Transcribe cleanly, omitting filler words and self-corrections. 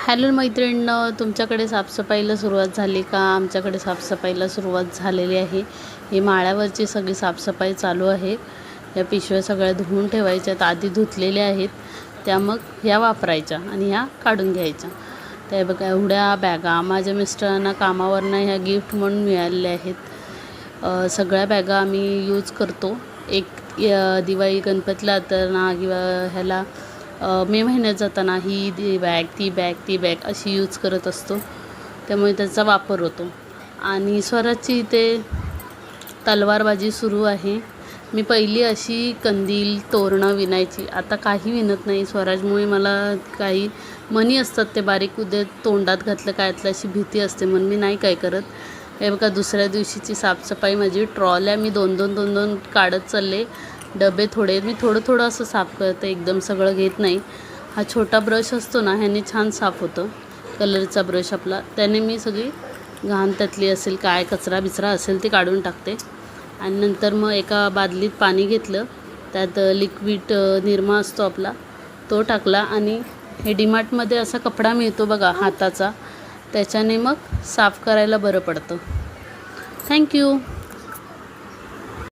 Hello मैत्रिणींनो, तुमच्याकडे साफसफाईला सुरुवात झाली का? आमच्याकडे साफसफाईला सुरुवात झालेली आहे. ही माळ्यावरची सगळी साफसफाई चालू आहे. या पिशव्या सगळ्या धुवून ठेवायच्यात. आधी धुतलेल्या आहेत त्या, मग ह्या वापरायच्या आणि ह्या काढून घ्यायच्या. त्या बघा एवढ्या बॅगा माझ्या मिस्टरांना कामावरनं ह्या गिफ्ट म्हणून मिळालेल्या आहेत. सगळ्या बॅगा आम्ही यूज करतो. एक दिवाळी गणपतीला तर ना किंवा ह्याला मे महिन्यात जाताना ही बॅग ती बॅग अशी यूज करत असतो. त्यामुळे त्याचा वापर होतो. आणि स्वराजची इथे तलवारबाजी सुरू आहे. मी पहिली अशी कंदील तोरणं विणायची, आता काही विणत नाही. स्वराजमुळे मला काही मणी असतात ते बारीक उद्या तोंडात घातलं काय अशी भीती असते, म्हणून मी नाही काय करत. हे बघा दुसऱ्या दिवशीची साफसफाई माझी. ट्रॉल्या मी दोन दोन काढत चालले. डबे थोडे मी थोडं असं साफ करते, एकदम सगळं घेत नाही. हा छोटा ब्रश असतो ना, ह्याने छान साफ होतं. कलरचा ब्रश आपला, त्याने मी सगळी घाण त्यातली असेल काय कचरा बिचरा असेल ते काढून टाकते. आणि नंतर मग एका बादलीत पाणी घेतलं, त्यात लिक्विड निरमा असतो आपला तो टाकला. आणि हे डीमार्टमध्ये असा कपडा मिळतो बघा हाताचा, त्याच्याने मग साफ करायला बरं पडतं. थँक्यू.